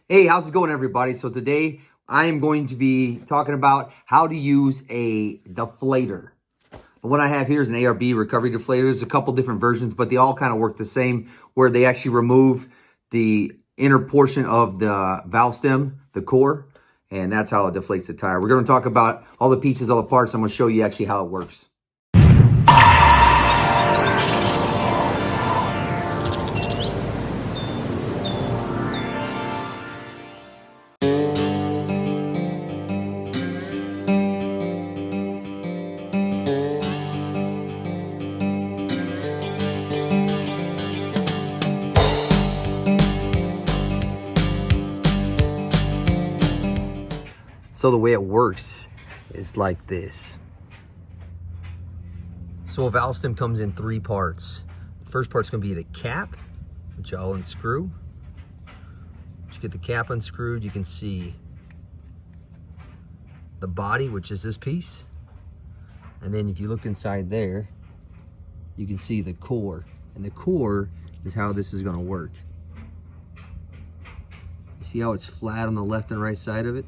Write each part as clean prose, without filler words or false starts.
Hey, how's it going, everybody? So today I am going to be talking about how to use a deflator. What I have here is an ARB recovery deflator. There's a couple different versions, but they all kind of work the same, where they actually remove the inner portion of the valve stem, the core, and that's how it deflates the tire. We're going to talk about all the pieces, all the parts. I'm going to show you actually how it works. So the way it works is like this. So a valve stem comes in three parts. The first part's gonna be the cap, which I'll unscrew. Once you get the cap unscrewed, you can see the body, which is this piece. And then if you look inside there, you can see the core. And the core is how this is gonna work. You see how it's flat on the left and right side of it?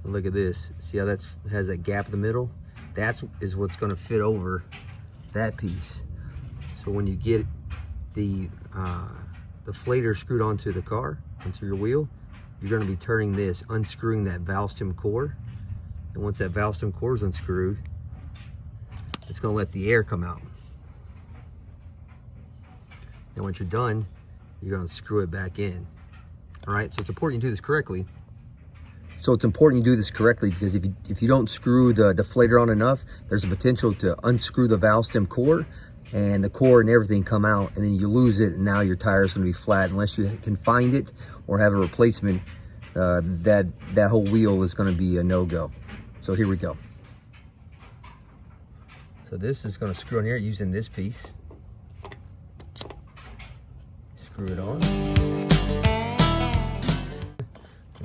Look at this. See how that has that gap in the middle? That is what's going to fit over that piece. So when you get the deflator screwed onto the car, onto your wheel, you're going to be turning this, unscrewing that valve stem core. And once that valve stem core is unscrewed, it's going to let the air come out. And once you're done, you're going to screw it back in. All right, so it's important you do this correctly. So it's important you do this correctly, because if you don't screw the deflator on enough, there's a potential to unscrew the valve stem core, and the core and everything come out, and then you lose it, and now your tire is going to be flat. Unless you can find it or have a replacement, that whole wheel is going to be a no-go. So here we go. So this is going to screw on here using this piece. Screw it on.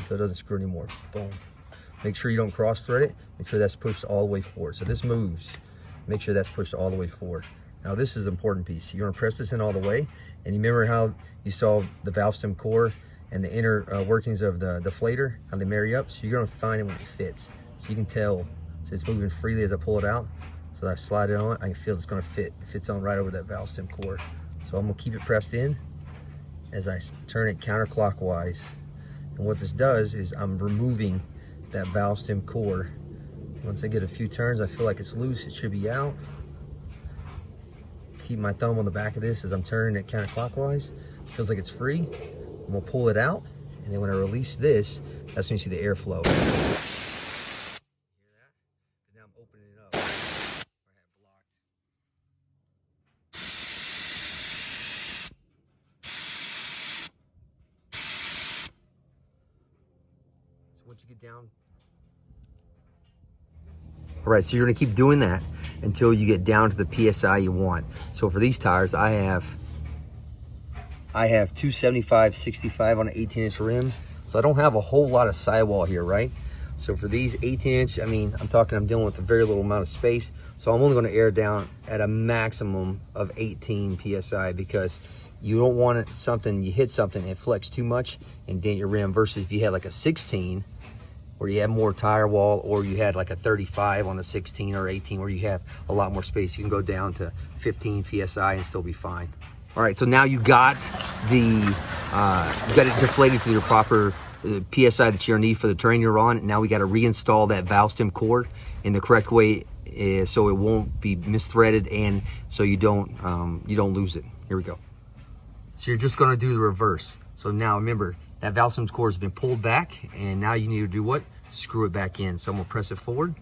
So it doesn't screw anymore. Boom. Make sure you don't cross thread it. Make sure that's pushed all the way forward. So this moves. Make sure that's pushed all the way forward. Now this is an important piece. You're gonna press this in all the way. And you remember how you saw the valve stem core and the inner workings of the deflator, how they marry up? So you're gonna find it when it fits. So you can tell, so it's moving freely as I pull it out. So I slide it on, I can feel it's gonna fit. It fits on right over that valve stem core. So I'm gonna keep it pressed in as I turn it counterclockwise. And what this does is I'm removing that valve stem core. Once I get a few turns, I feel like it's loose, it should be out. Keep my thumb on the back of this as I'm turning it counterclockwise. It feels like it's free. I'm gonna pull it out, and then when I release this, that's when you see the airflow. Hear that? Now I'm opening it up. I have blocked. Once you get down. All right, so you're gonna keep doing that until you get down to the PSI you want. So for these tires, I have 275/65 on an 18-inch rim. So I don't have a whole lot of sidewall here, right? So for these 18-inch, I mean, I'm dealing with a very little amount of space. So I'm only gonna air down at a maximum of 18 PSI, because you don't want it you hit something, it flex too much and dent your rim, versus if you had like a 16, where you have more tire wall, or you had like a 35 on a 16 or 18 where you have a lot more space. You can go down to 15 PSI and still be fine. All right, so now you got it deflated to your proper PSI that you need for the terrain you're on. Now we got to reinstall that valve stem core in the correct way, so it won't be misthreaded, and so you don't lose it. Here we go. So you're just going to do the reverse. So now remember, that valve stem core has been pulled back, and now you need to do what? Screw it back in. So I'm gonna press it forward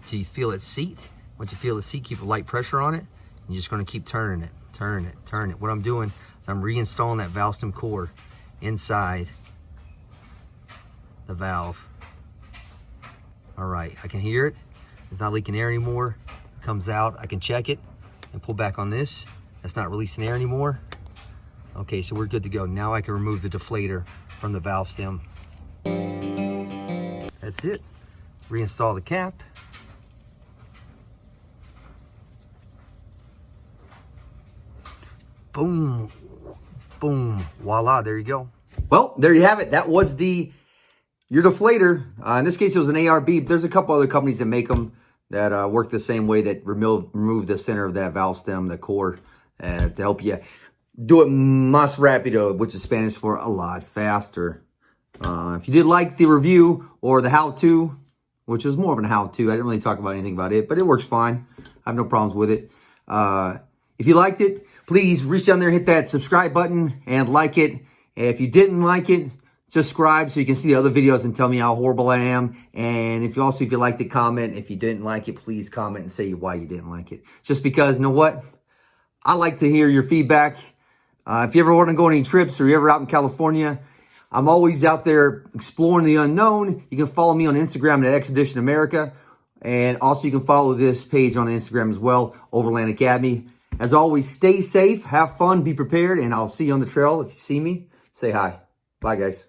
until you feel it seat. Once you feel it seat, keep a light pressure on it. You're just gonna keep turning it, turning it, turning it. What I'm doing is I'm reinstalling that valve stem core inside the valve. All right, I can hear it. It's not leaking air anymore. It comes out, I can check it and pull back on this. That's not releasing air anymore. Okay, so we're good to go. Now I can remove the deflator from the valve stem. That's it. Reinstall the cap. Boom. Boom, voila, there you go. Well, there you have it. That was your deflator. In this case, it was an ARB. There's a couple other companies that make them that work the same way, that remove the center of that valve stem, the core, to help you do it más rápido, which is Spanish for a lot faster. If you did like the review or the how-to, which was more of an how-to, I didn't really talk about anything about it, but it works fine. I have no problems with it. If you liked it, please reach down there, hit that subscribe button, and like it. If you didn't like it, subscribe so you can see the other videos and tell me how horrible I am. And if you liked it, comment. If you didn't like it, please comment and say why you didn't like it. Just because, you know what? I like to hear your feedback. If you ever want to go on any trips or you're ever out in California, I'm always out there exploring the unknown. You can follow me on Instagram at Xpedition America. And also you can follow this page on Instagram as well, Overland Academy. As always, stay safe, have fun, be prepared, and I'll see you on the trail. If you see me, say hi. Bye, guys.